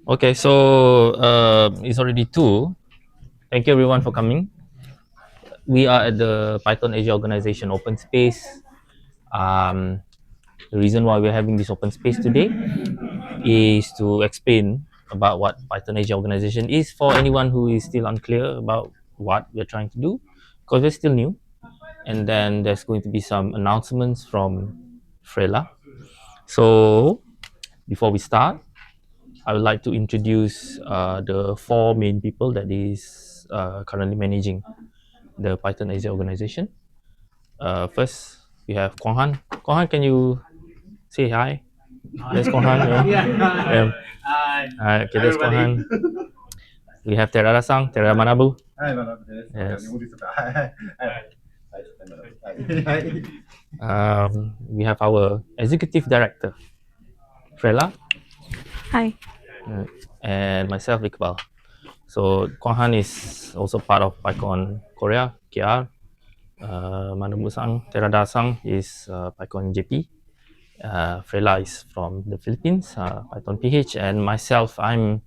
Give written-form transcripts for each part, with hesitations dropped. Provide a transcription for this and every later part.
Okay, so it's already 2. Thank you everyone for coming. We are at the Python Asia Organization Open Space. Um, the reason why we're having this open space today is to explain about what Python Asia Organization is for anyone who is still unclear about what we're trying to do, because we're still new. And then there's going to be some announcements from Frela. So before we start, I would like to introduce the 4 main people that is currently managing the Python Asia organization. First, we have Kwang Han. Kwang Han, can you say hi? There's Kwang Han. Yeah. Okay, there's Kwang Han. We have Terara Sang, Terara Manabu. Yes. We have our executive director, Frela. Hi. And myself, Iqbal. So Kwang Han is also part of PyCon Korea, KR. Manabu Sang, Terada Sang is PyCon JP. Frela is from the Philippines, Python PH, and myself, I'm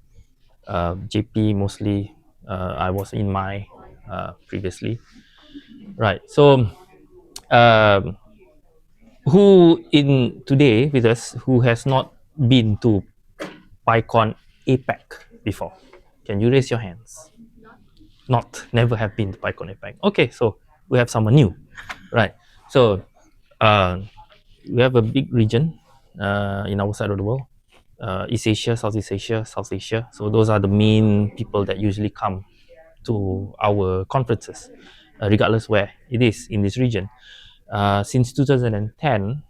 JP mostly. I was in my previously. Right. So, who in today with us who has not been to PyCon APEC before? Can you raise your hands? Not, never have been to PyCon APEC. Okay, so we have someone new, right? So, we have a big region in our side of the world. East Asia, Southeast Asia, South Asia. So those are the main people that usually come to our conferences, regardless where it is in this region. Since 2010,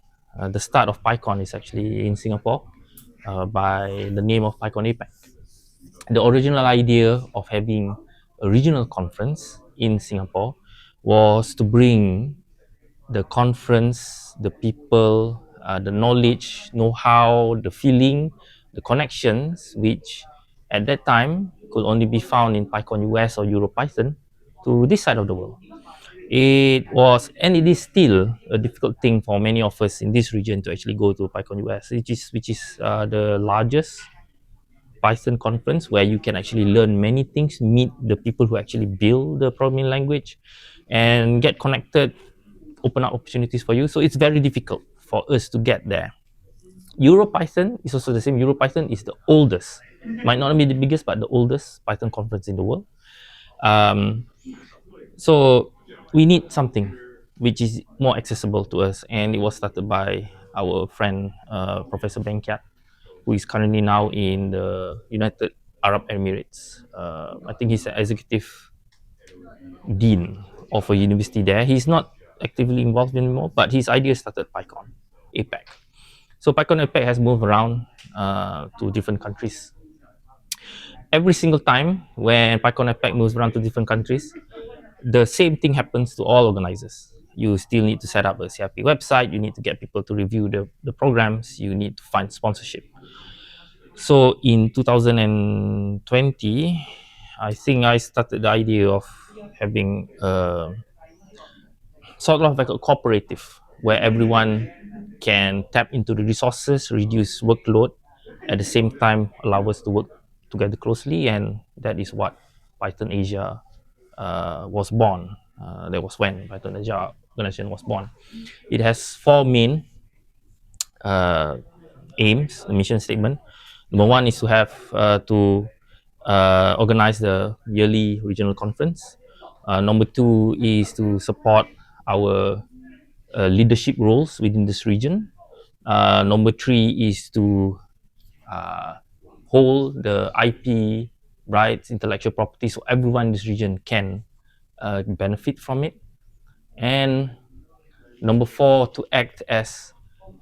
the start of PyCon is actually in Singapore by the name of PyCon APEC. The original idea of having a regional conference in Singapore was to bring the conference, the people, the knowledge, know-how, the feeling, the connections, which at that time could only be found in PyCon US or EuroPython, to this side of the world. It was, and it is still a difficult thing for many of us in this region to actually go to PyCon US, which is the largest Python conference where you can actually learn many things, meet the people who actually build the programming language, and get connected, open up opportunities for you. So it's very difficult for us to get there. EuroPython is also the same. EuroPython is the oldest, might not be the biggest, but the oldest Python conference in the world. Um, so we need something which is more accessible to us, and it was started by our friend Professor Benkiat, who is currently now in the United Arab Emirates. I think he's an executive dean of a university there. He's not actively involved anymore, but his idea started PyCon APEC. So PyCon APEC has moved around to different countries. Every single time when PyCon APEC moves around to different countries, the same thing happens to all organizers. You still need to set up a CRP website, you need to get people to review the programs, you need to find sponsorship. So in 2020, I think I started the idea of having sort of like a cooperative where everyone can tap into the resources, reduce workload, at the same time allow us to work together closely, and that is what Python Asia was born. That was when Python Asia organization was born. It has 4 main aims, the mission statement. Number 1 is to have to organize the yearly regional conference. Number 2 is to support our leadership roles within this region. Number 3 is to hold the IP rights, intellectual property, so everyone in this region can benefit from it. And number 4, to act as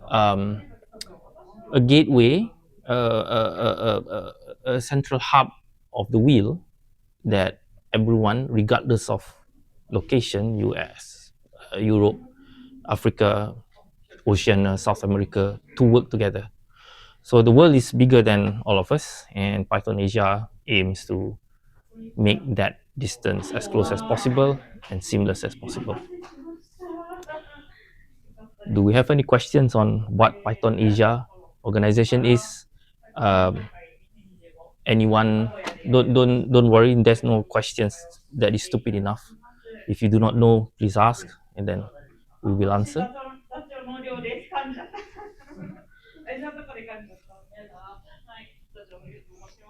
a gateway, a central hub of the wheel that everyone, regardless of location, US, Europe, Africa, Oceania, South America, to work together. So the world is bigger than all of us, and Python Asia aims to make that distance as close as possible and seamless as possible. do we have any questions on what Python Asia organization is? Um, anyone, don't worry, there's no questions that is stupid enough. If you do not know, please ask, and then we will answer.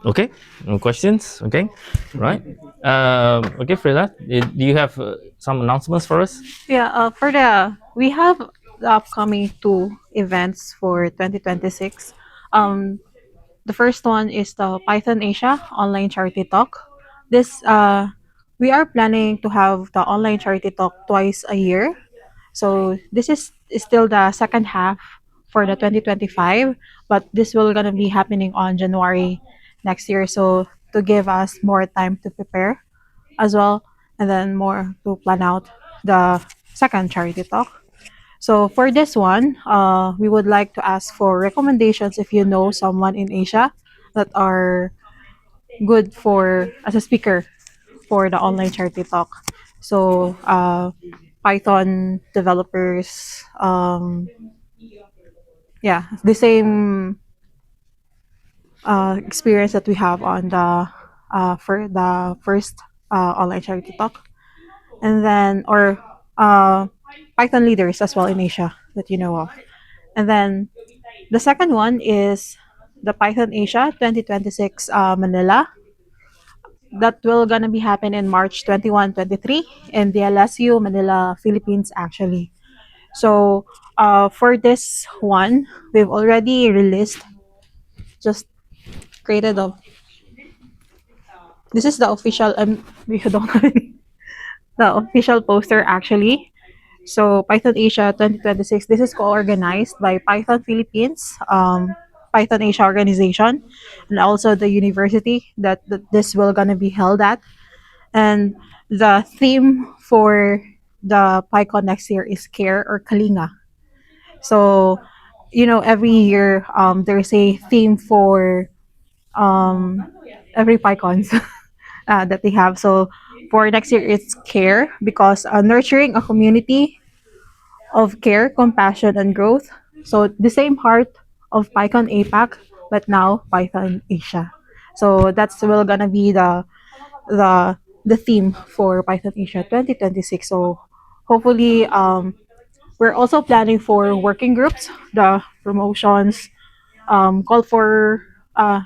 Okay, no questions. Okay, right. Okay, Freda, do you have some announcements for us? Yeah, we have the upcoming two events for 2026. The first one is the Python Asia online charity talk. This we are planning to have the online charity talk twice a year. So this is still the second half for the 2025, but this will gonna be happening on January next year. So to give us more time to prepare as well, and then more to plan out the second charity talk. So for this one, we would like to ask for recommendations if you know someone in Asia that are good for as a speaker for the online charity talk. So Python developers, yeah, the same experience that we have on the for the first online charity talk, and then or Python leaders as well in Asia that you know of. And then the second one is the Python Asia 2026 Manila. That will gonna be happen in March 21, 23 in the LSU Manila, Philippines actually. So for this one, we've already released, just created of, this is the official, we don't have the official poster actually. So Python Asia 2026, this is co-organized by Python Philippines, Python Asia organization, and also the university that this will gonna be held at. And the theme for the PyCon next year is care or kalinga. So, you know, every year there's a theme for um, every PyCons that they have. So for next year, it's care because nurturing a community of care, compassion, and growth. So the same heart of PyCon APAC, but now Python Asia. So that's will gonna be the the theme for Python Asia 2026. So hopefully, we're also planning for working groups, the promotions, call for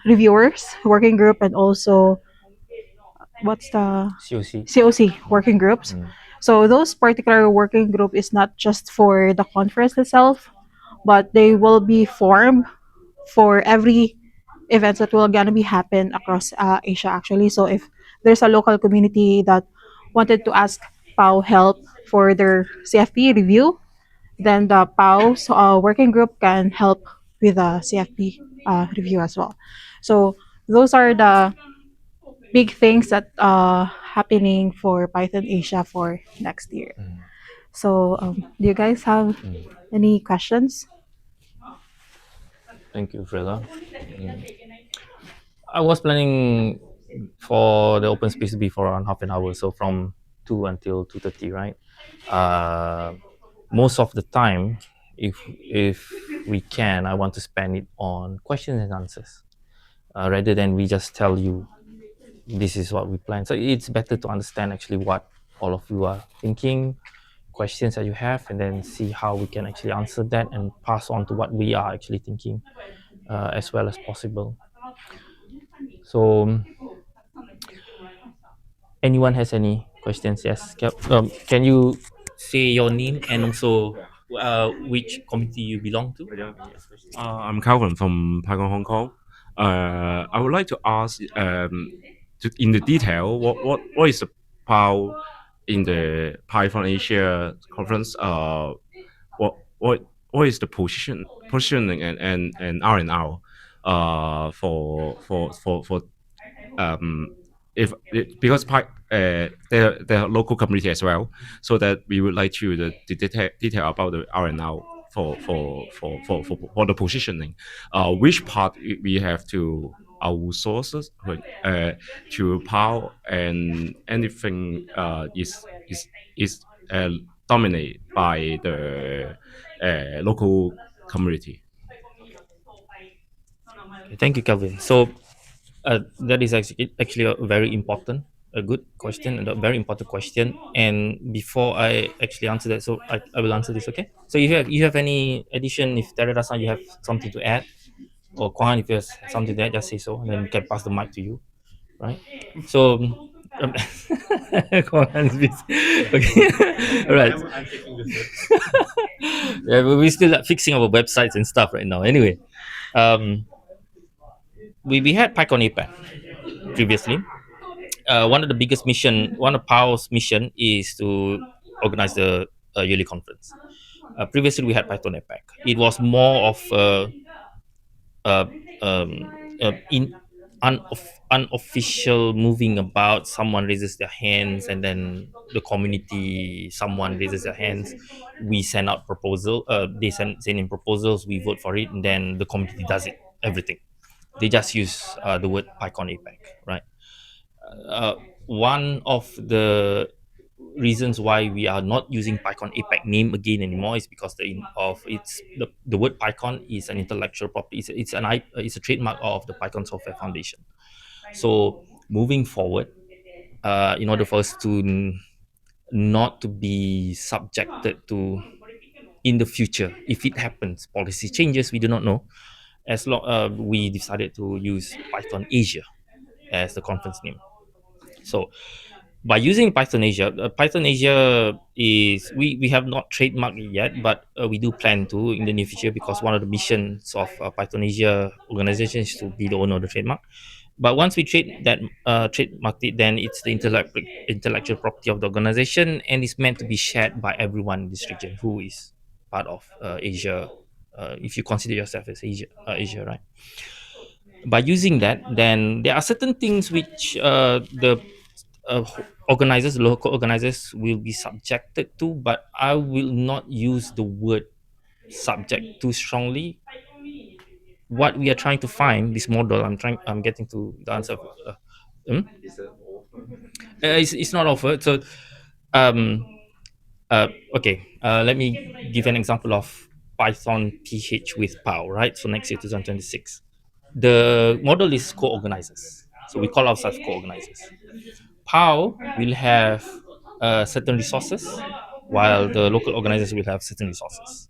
reviewers, working group, and also what's the COC. COC working groups. So those particular working group is not just for the conference itself, but they will be formed for every events that will gonna be happen across Asia actually. So if there's a local community that wanted to ask PAO help for their CFP review, then the PAO's working group can help with the CFP review as well. So those are the big things that happening for Python Asia for next year. So do you guys have any questions? Thank you, Freda. I was planning for the open space to be for around half an hour, so from 2 until 2:30, right? Uh, Most of the time, if we can, I want to spend it on questions and answers rather than we just tell you this is what we plan. So it's better to understand actually what all of you are thinking, questions that you have, and then see how we can actually answer that and pass on to what we are actually thinking as well as possible. So anyone has any questions? Yes. Can you say your name and also which committee you belong to? I'm Calvin from PyCon Hong Kong. I would like to ask, in the detail, what is the PAO in the Python Asia conference? What is the positioning and R&R for if because they're local community as well, so that we would like to the detail about the R&R for the positioning. Which part we have to outsource to PAO, and anything is dominated by the local community. Thank you, Calvin. So that is actually a very important, a good question, and a very important question. And before I actually answer that, so I will answer this. Okay. So if you have any addition, if Terada-san you have something to add, or Kwan if you have something to add, just say so, and then we can pass the mic to you, right? So. Kwan is busy. Okay. All right. Yeah, but we're still fixing our websites and stuff right now. Anyway, um, we had PyCon APAC previously. One of the biggest mission, one of PAO's mission is to organize the yearly conference. Previously, we had Python APAC. It was more of uh, um, in unofficial moving about. Someone raises their hands, and then the community, someone raises their hands. We send out proposal. They send in proposals. We vote for it, and then the community does it. Everything. They just use the word PyCon APAC, right? uh, One of the reasons why we are not using PyCon APAC name again anymore is because the word PyCon is an intellectual property. It's a trademark of the PyCon Software Foundation. So moving forward, in order for us to not to be subjected to in the future, if it happens, policy changes, we do not know. As long we decided to use Python Asia as the conference name. So by using Python Asia is we have not trademarked it yet, but we do plan to in the near future because one of the missions of Python Asia organization is to be the owner of the trademark. But once we trademark it, then it's the intellectual property of the organization, and it's meant to be shared by everyone in this region who is part of Asia. If you consider yourself as Asia, right? By using that, then there are certain things which the organizers, local organizers, will be subjected to, but I will not use the word subject too strongly. What we are trying to find, this model, I'm getting to the answer. Hmm? It's not offered. So, um, okay, let me give an example of Python PH with PAO, right? So next year, 2026. The model is co-organizers. So we call ourselves co-organizers. PAO will have certain resources, while the local organizers will have certain resources.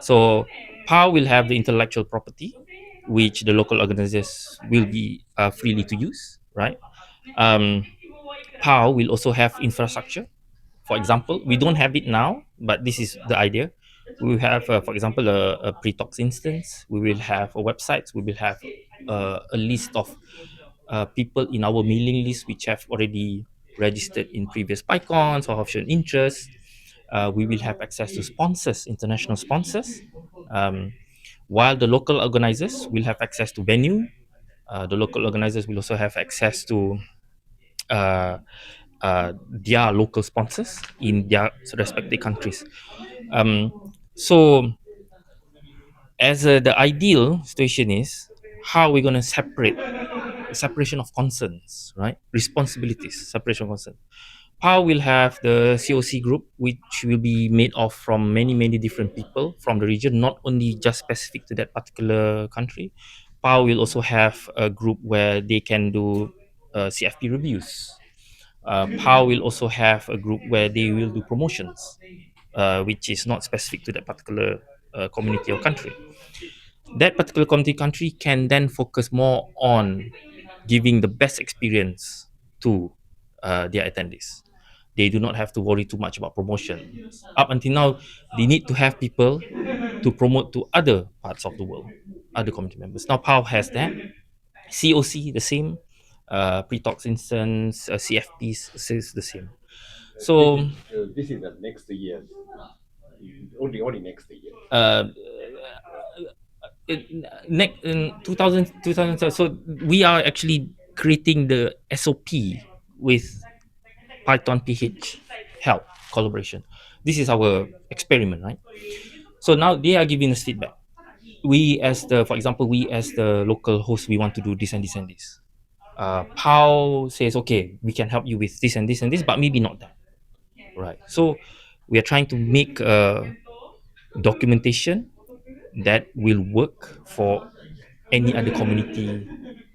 So PAO will have the intellectual property, which the local organizers will be freely to use, right? Um, PAO will also have infrastructure. For example, we don't have it now, but this is the idea. We will have, for example, a pre-talks instance. We will have a website. We will have a list of people in our mailing list which have already registered in previous PyCons or have shown interest. We will have access to sponsors, international sponsors, um, while the local organizers will have access to venue. The local organizers will also have access to uh, their local sponsors in their respective countries. So, as the ideal situation is, how are we going to separation of concerns, right? Responsibilities, separation of concern. PAO will have the COC group, which will be made of from many different people from the region, not only just specific to that particular country. PAO will also have a group where they can do CFP reviews. PAO will also have a group where they will do promotions, which is not specific to that particular community or country. That particular community country can then focus more on giving the best experience to their attendees. They do not have to worry too much about promotion. Up until now, they need to have people to promote to other parts of the world, other community members. Now, PAO has that. COC, the same. Pre-talks instance, CFPs is the same. So, this is the next year. Only next year. In 2000, so we are actually creating the SOP with Python PH help collaboration. This is our experiment, right? So now they are giving us feedback. For example, we as the local host, we want to do this and this and this. PAO says, okay, we can help you with this and this and this, but maybe not that, right? So We are trying to make a documentation that will work for any other community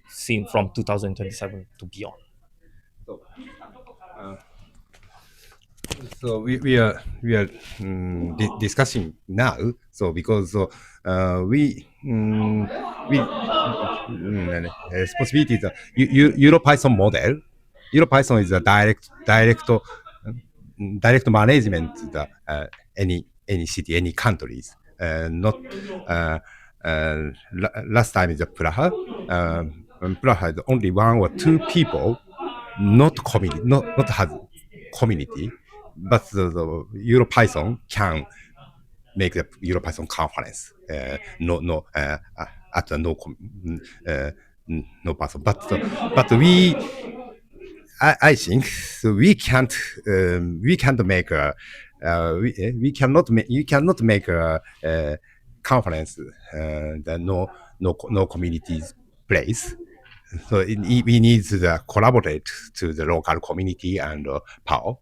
seen from 2027 to beyond. So, uh, so we are discussing now. So because responsibility is EuroPython model. EuroPython is a direct management the any city, any countries. Not last time is a Praha. Praha is only one or two people, not community, not has community, but the EuroPython can make the EuroPython conference. No, at the uh, no person, but I think so we can't make a we cannot make you cannot make a conference that no communities place. So we need to collaborate to the local community and PAO.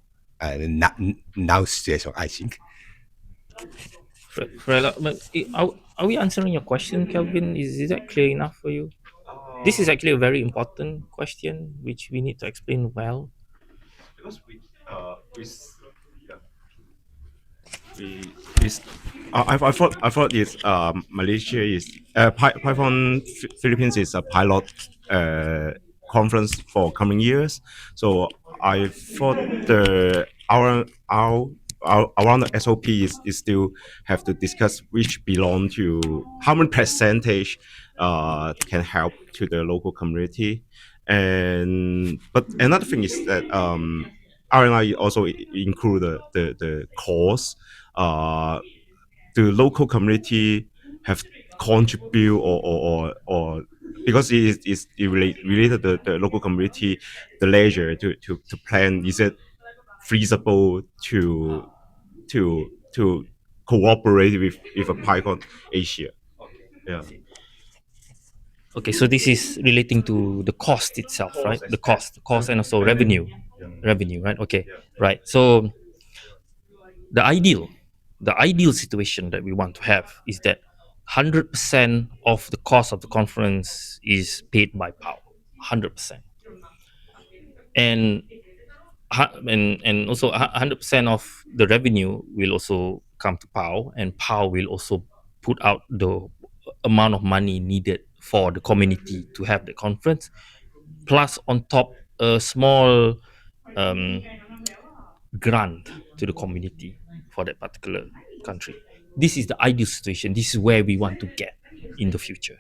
Now situation, I think. Are we answering your question, Kelvin? Is that clear enough for you? This is actually a very important question which we need to explain well. Because we I thought it's Malaysia is Python Philippines is a pilot conference for coming years. So I thought around the SOP is still have to discuss which belong to how many percentage can help to the local community. And but another thing is that RNI also include the cost. The local community have contribute or because related to the local community, the leisure to plan, is it feasible to cooperate with a PyCon Asia? Yeah. Okay, so this is relating to the cost itself, right? The cost, and also revenue, right? Okay, right. So the ideal situation that we want to have is that 100% of the cost of the conference is paid by PAO, 100%, and and also 100% of the revenue will also come to PAO, and PAO will also put out the amount of money needed for the community to have the conference, plus on top a small um, grant to the community for that particular country. This is the ideal situation. This is where we want to get in the future.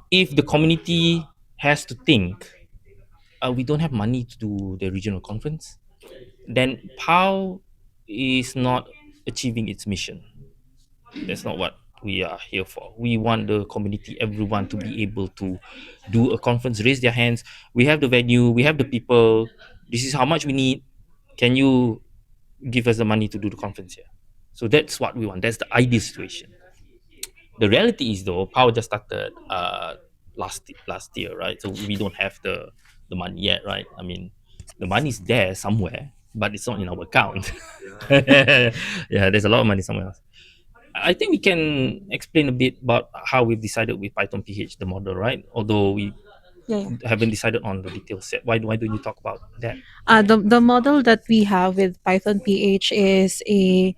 If the community has to think, we don't have money to do the regional conference, then PAO is not achieving its mission. That's not what we are here for. We want the community, everyone, to be able to do a conference, raise their hands. We have the venue, we have the people. This is how much we need. Can you give us the money to do the conference here? So that's what we want. That's the ideal situation. The reality is, though, PAO just started last year, right? So we don't have the money yet, right? I mean, the money is there somewhere, but it's not in our account. Yeah, there's a lot of money somewhere else. I think we can explain a bit about how we've decided with Python PH the model, right? Although we Yeah, yeah. haven't decided on the details yet. Why don't you talk about that? The model that we have with Python PH is a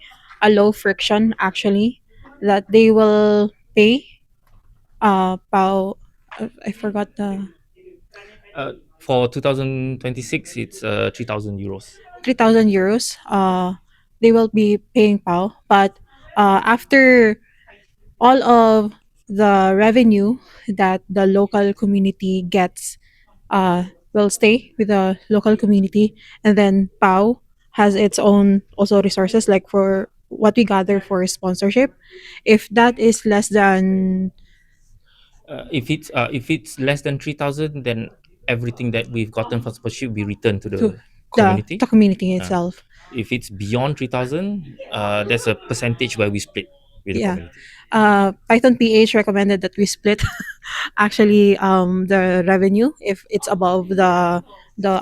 low friction actually, that they will pay PAO. I forgot the For 2026, it's 3,000 euros. 3,000 euros. They will be paying PAO, but after all of the revenue that the local community gets will stay with the local community, and then PAO has its own also resources like for what we gather for sponsorship. If that is less than If it's less than 3,000, then everything that we've gotten from sponsorship we return to to the community. the community Uh, itself. if it's beyond 3,000, there's a percentage where we split with the Yeah. community. Python PH recommended that we split actually the revenue if it's above the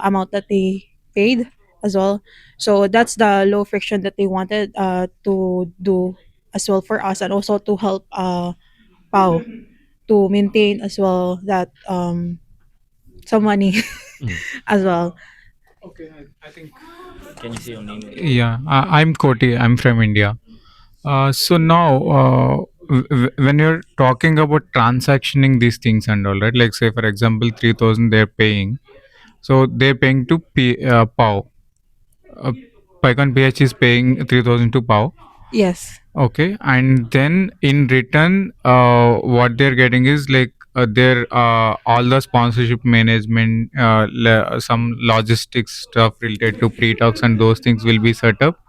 amount that they paid, as well. So that's the low friction that they wanted to do as well for us, and also to help PAO to maintain as well that some money Mm. as well. Okay, I think. Can you say your name? Yeah, I'm Koti. I'm from India. So now, when you're talking about transactioning these things and all, right? Like say, for example, 3,000 they're paying. So they're paying to PAO. Uh, PyCon PH is paying 3,000 to PAO. Yes. Okay, and then in return, what they're getting is like their all the sponsorship management, some logistics stuff related to pre-talks and those things will be set up.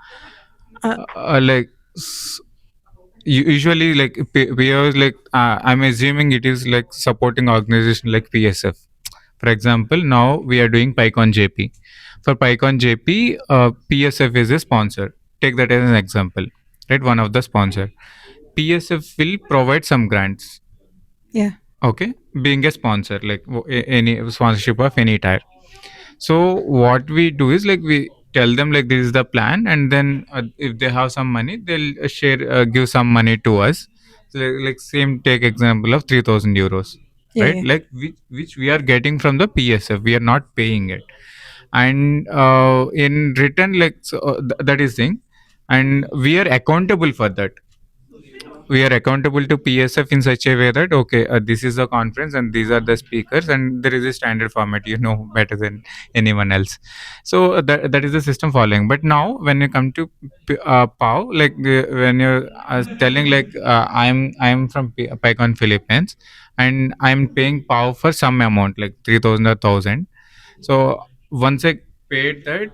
Uh, Like usually, like peers, like I'm assuming it is like supporting organization like PSF. For example, now we are doing PyCon JP. For PyCon JP, PSF is a sponsor. Take that as an example, right? One of the sponsor. PSF will provide some grants. yeah. Okay, being a sponsor, like any sponsorship of any type. So what we do is like we tell them like this is the plan, and then if they have some money, they'll give some money to us. So, like same take example of 3,000 euros, Yeah, right? yeah. Like which we are getting from the PSF. We are not paying it, and in return, like so, that is thing, and we are accountable for that. We are accountable to PSF in such a way that okay, this is the conference and these are the speakers, and there is a standard format. You know better than anyone else. So that is the system following. But now when you come to PAO, like when you're telling like I'm from PyCon Philippines, and I'm paying PAO for some amount like 3,000 or 1,000. So once I paid that,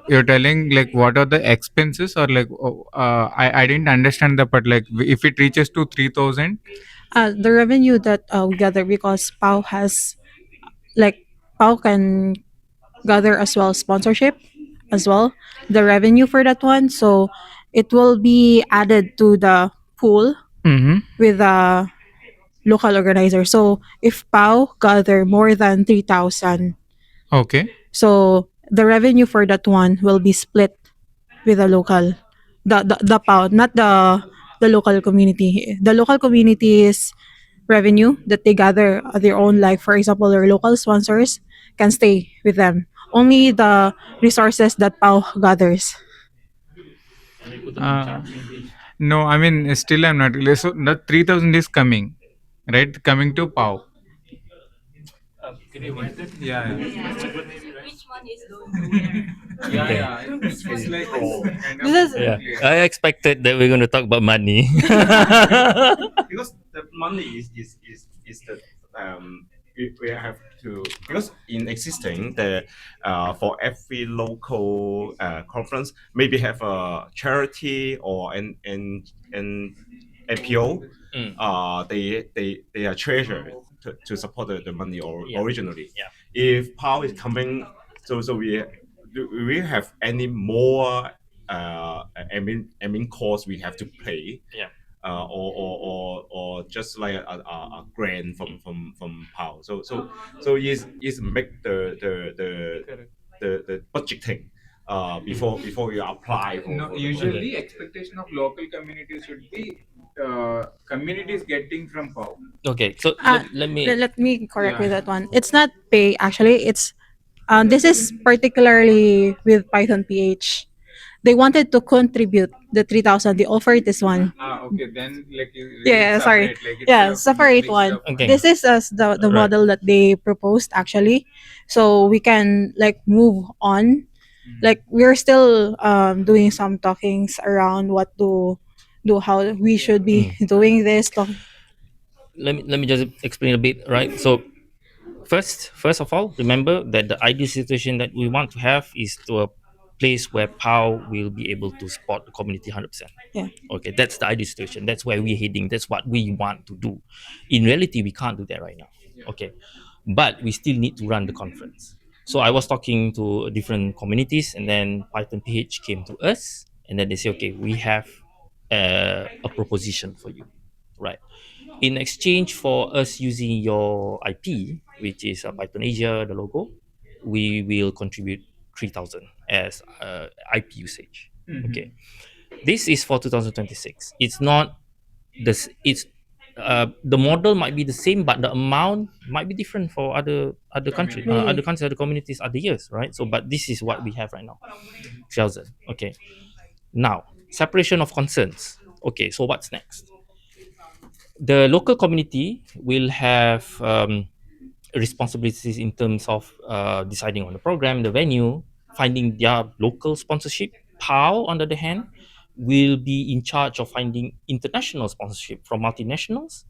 you're telling like what are the expenses, or like I didn't understand the part, like if it reaches to 3,000. The revenue that we gather, because PAO has like PAO can gather as well sponsorship as well, the revenue for that one. So it will be added to the pool Mm-hmm. with the local organizer. So if PAO gather more than 3,000, Okay. so the revenue for that one will be split with the local, the PAO, not the local community. The local community's revenue that they gather their own, like for example their local sponsors, can stay with them. Only the resources that PAO gathers. uh, no, I mean still I'm not really, so that 3,000 is coming, right, coming to PAO. Yeah, yeah, Okay. yeah. It's like kind of This is Yeah, unclear. I expected that we're going to talk about money. Because the money is the we have to, because in existing the for every local conference maybe have a charity or an APO. Mm. They are treasured to support the money or Yeah. originally. Yeah. If power is coming, so we do we have any more admin costs we have to pay, Yeah. or just like a grant from PAO. So is make the budgeting before you apply No, for the grant. usually expectation of local communities should be communities getting from PAO. Okay, so uh, let me. let me correct with Yeah. that one. It's not pay actually. It's this is particularly with Python PH. They wanted to contribute the 3,000. They offered this one. Okay, then like Yeah, it's sorry. separate, like it's Yeah, a separate mixed one. up Okay. money. This is as the Right. model that they proposed actually. So we can like move on. Like we're still doing some talkings around what to do, how we should be doing this talk. Let me just explain a bit, right? So first of all, remember that the ideal situation that we want to have is to a place where POW will be able to support the community 100%. Yeah. Okay, that's the ideal situation. That's where we're heading. That's what we want to do. In reality, we can't do that right now. Okay, but we still need to run the conference. So I was talking to different communities, and then Python PH came to us, and then they say, okay, we have a proposition for you, right? In exchange for us using your IP, which is Python Asia, the logo, we will contribute 3000 as IP usage. Okay, this is for 2026. It's not this. It's the model might be the same, but the amount might be different for other country, Really? other countries, other communities, other years, right? So, but this is what we have right now, 3000. Okay, now separation of concerns. Okay, so what's next? The local community will have responsibilities in terms of deciding on the program, the venue, finding their local sponsorship. PAO, on the other hand, will be in charge of finding international sponsorship from multinationals,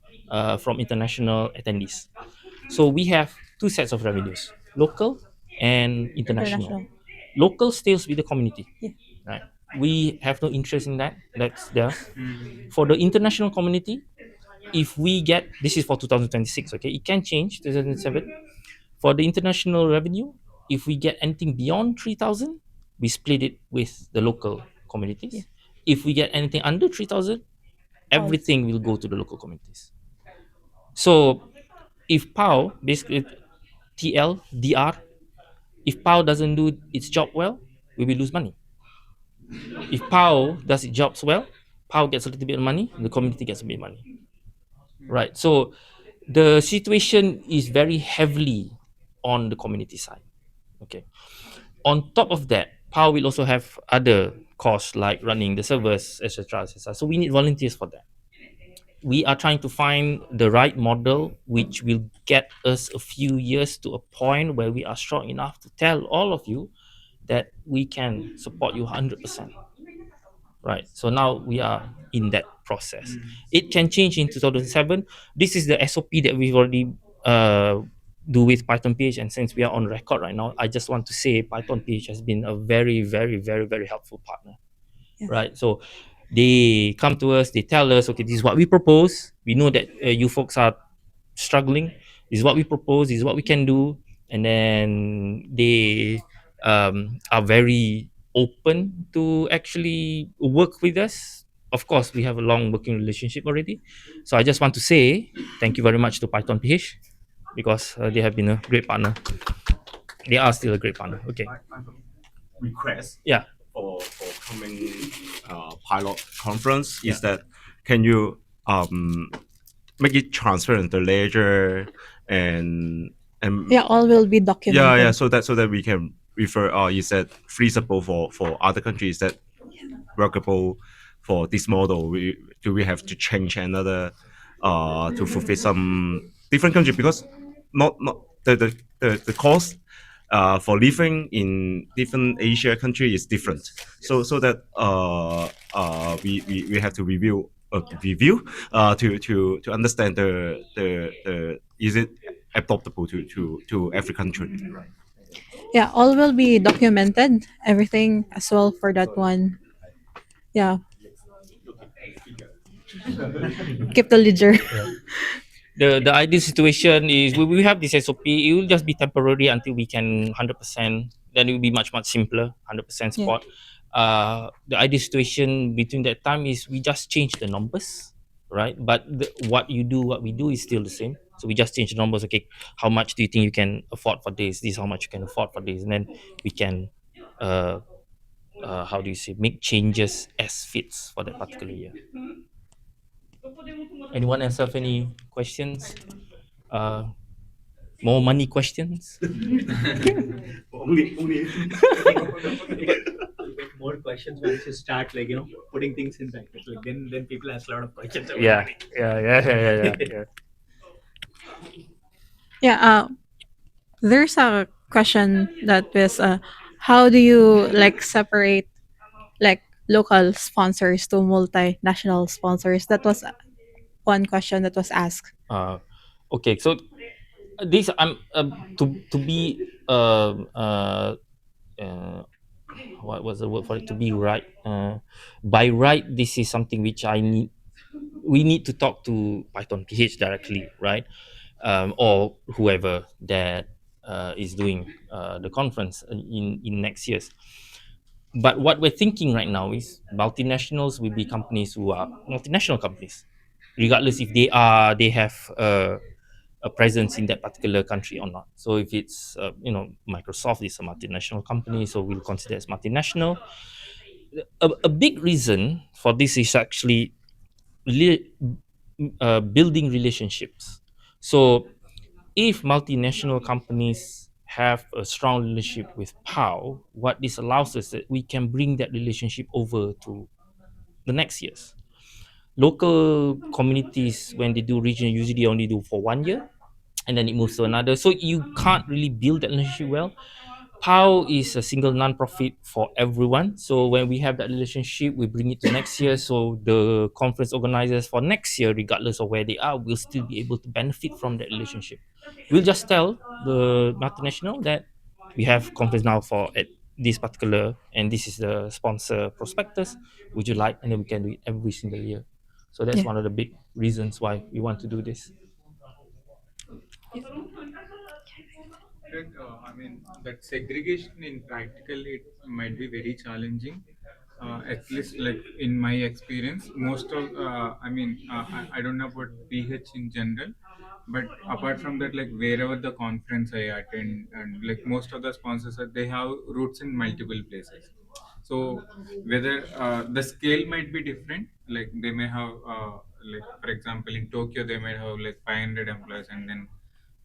from international attendees. So we have two sets of revenues: local and international. International. Local stays with the community, Yeah. right? We have no interest in that. That's there. For the international community, if we get, this is for 2026, okay, it can change 2007. For the international revenue, if we get anything beyond 3000, we split it with the local communities. Yeah. If we get anything under 3000, everything will go to the local communities. So if PAO, basically TL, DR, if PAO doesn't do its job well, we will lose money. If PAO does its jobs well, PAO gets a little bit of money, the community gets a bit of money. Right. So the situation is very heavily on the community side. Okay. On top of that, PAO will also have other costs like running the servers, etc., etc. So we need volunteers for that. We are trying to find the right model which will get us a few years to a point where we are strong enough to tell all of you that we can support you 100%. Right. So now we are in that process. It can change in 2007. This is the SOP that we've already do with Python PH, and since we are on record right now, I just want to say Python PH has been a very, very, very, very helpful partner. Yes. Right. So they come to us, they tell us, okay, this is what we propose. We know that you folks are struggling. This is what we propose. This is what we can do, and then they are very open to actually work with us. Of course, we have a long working relationship already. So I just want to say thank you very much to Python PH because they have been a great partner. They are still a great partner. Okay. Request Yeah. for coming pilot conference is that can you make it transparent the ledger and Yeah, all will be documented. yeah so that we can refer is that feasible for other countries that workable for this model do we have to change another to fulfill some different country because not the cost for living in different Asia country is different. So that we have to review to understand the is it adoptable to every country. Yeah, all will be documented. Everything as well for that one. Yeah. Keep the ledger. The ideal situation is we have this SOP. It will just be temporary until we can 100%. Then it will be much simpler, 100% support. The ideal situation between that time is we just change the numbers, right? But what we do is still the same. So we just change the numbers. Okay, how much do you think you can afford for this? This is how much you can afford for this, and then we can, how do you say, make changes as fits for that particular year. Anyone else have any questions? More money questions? Only more questions once you start putting things in practice, then people ask a lot of questions about Yeah, money. yeah. Yeah, there's a question that was how do you like separate like local sponsors to multinational sponsors? That was one question that was asked. Okay, so this I'm to be what was the word for it, to be right, by right, this is something which we need to talk to Python PH directly, right? Or whoever that is doing the conference in next years. But what we're thinking right now is multinationals will be companies who are multinational companies, regardless if they have a presence in that particular country or not. So if it's Microsoft is a multinational company, so we'll consider as multinational. A big reason for this is actually building relationships. So if multinational companies have a strong relationship with PAO, what this allows us that we can bring that relationship over to the next years. Local communities, when they do regional, usually only do for 1 year, and then it moves to another. So you can't really build that relationship well. PAO is a single non-profit for everyone. So when we have that relationship, we bring it to next year. So the conference organizers for next year, regardless of where they are, will still be able to benefit from that relationship. We'll just tell the multinational that we have conference now for at this particular, and this is the sponsor prospectus. Would you like? And then we can do it every single year. So that's Yeah. one of the big reasons why we want to do this. I mean, that segregation in practical, it might be very challenging. At least, like in my experience, most of, I don't know about PH in general, but apart from that, like wherever the conference I attend, and like most of the sponsors, they have roots in multiple places. So whether the scale might be different, like they may have, like for example, in Tokyo, they might have like 500 employees, and then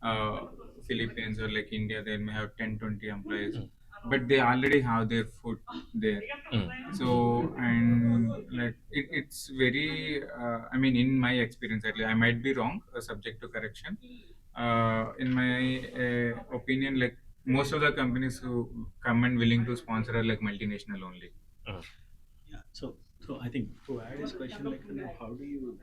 uh, Philippines or like India, they may have 10, 20 employees, but they already have their food there. So, and like it's very, I mean, in my experience, at least, I might be wrong, subject to correction. In my opinion, like most of the companies who come and willing to sponsor are like multinational only. Yeah. So I think to add this question, like, how do you,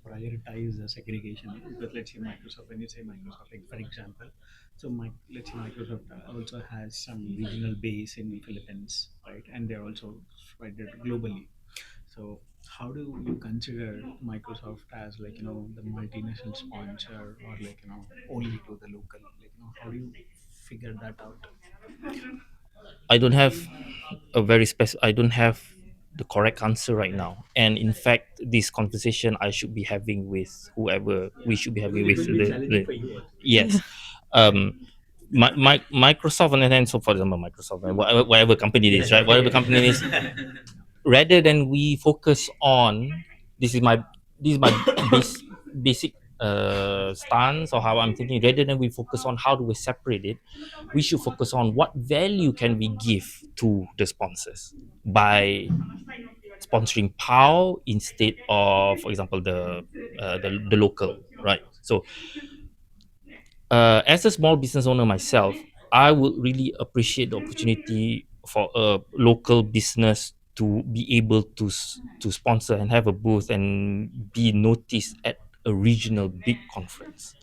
prioritize the segregation? Because let's say Microsoft, when you say Microsoft, like for example, so let's say Microsoft also has some regional base in Philippines, right? And they're also spread globally. So how do you consider Microsoft as, like, the multinational sponsor, or like, only to the local? Like, how do you figure that out? I don't have a very specific. I don't have the correct answer right now. And in fact, this conversation I should be having with whoever we should be having Because it with will be challenging for you also. yes. Um, Microsoft and then so for example Microsoft and whatever company it is, right? Whatever company it is, rather than we focus on this is my basic stance or how I'm thinking, rather than we focus on how do we separate it, we should focus on what value can we give to the sponsors by sponsoring PAO instead of, for example, the local, right? So as a small business owner myself, I would really appreciate the opportunity for a local business to be able to sponsor and have a booth and be noticed at a regional big conference.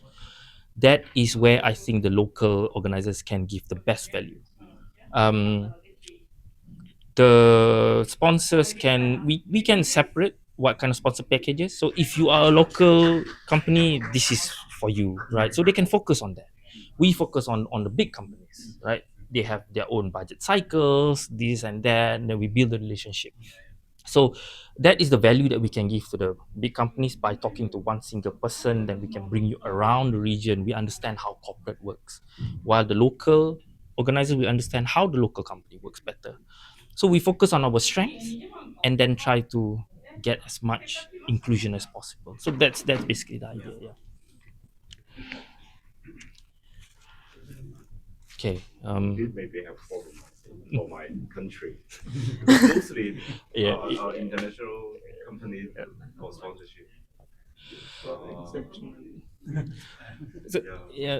That is where I think the local organizers can give the best value. Um, the sponsors can we can separate what kind of sponsor packages. So if you are a local company, this is for you, right? So they can focus on that. We focus on the big companies, right? They have their own budget cycles, this and that, and then we build a relationship. So that is the value that we can give to the big companies by talking to one single person. Then we can bring you around the region. We understand how corporate works, while the local organizers, we understand how the local company works better. So we focus on our strengths and then try to get as much inclusion as possible. So that's basically the idea. Yeah. Okay. It maybe have problem for my country. Mostly Yeah. international companies for sponsorship. So, yeah.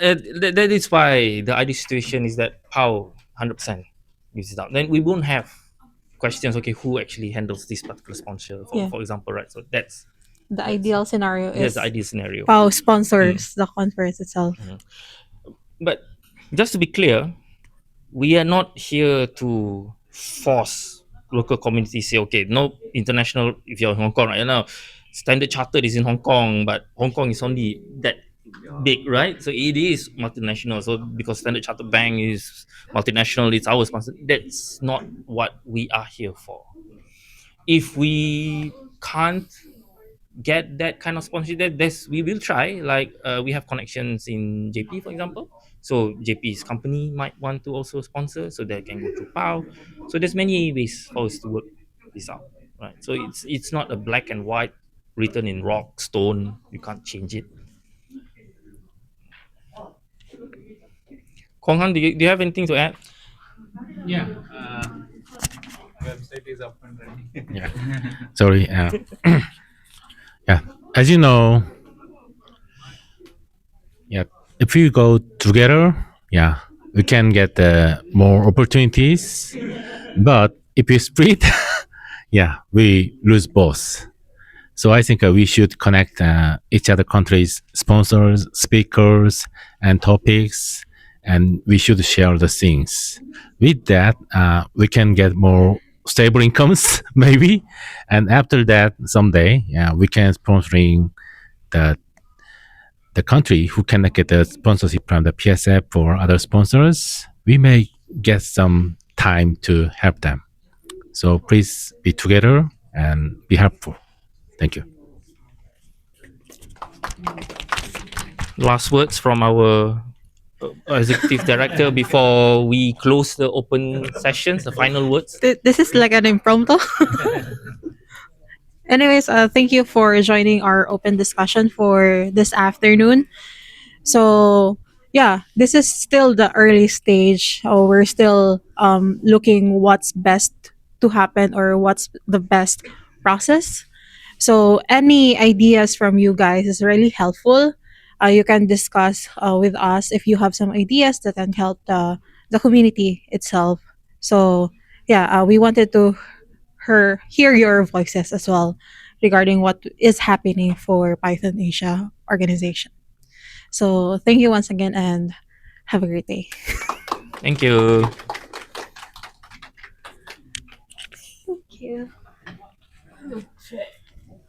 That is why the ideal situation is that PAO 100% gives it out. Then we won't have questions. Okay, who actually handles this particular sponsor? Yeah. For example, right? So that's The ideal scenario that's is the ideal scenario. PAO sponsors the conference itself. But just to be clear, we are not here to force local communities say, okay, no international. If you're in Hong Kong right now, Standard Chartered is in Hong Kong, but Hong Kong is only that big, right? So it is multinational. So because Standard Chartered Bank is multinational, it's our sponsor. That's not what we are here for. If we can't get that kind of sponsorship, we will try. Like we have connections in JP, for example. So JP's company might want to also sponsor, so they can go through PAO. So there's many ways for us to work this out, right? So it's not a black and white written in rock stone. You can't change it. Kong Han, do you have anything to add? Yeah. Website is up and running. Yeah. Sorry. Yeah. As you know, yeah, if we go together, yeah, we can get more opportunities. But if we split, yeah, we lose both. So I think we should connect each other countries' sponsors, speakers, and topics, and we should share the things. With that, we can get more stable incomes, maybe, and after that, someday, yeah, we can sponsoring the the country who cannot get the sponsorship from the PSF or other sponsors. We may get some time to help them. So please be together and be helpful. Thank you. Last words from our executive director before we close the open sessions. The final words. This is like an impromptu. Anyways, thank you for joining our open discussion for this afternoon. So yeah, this is still the early stage. We're still looking what's best to happen or what's the best process. So any ideas from you guys is really helpful. You can discuss with us if you have some ideas that can help the community itself. So yeah, we wanted to hear your voices as well regarding what is happening for Python Asia organization. So thank you once again and have a great day. Thank you. Thank you.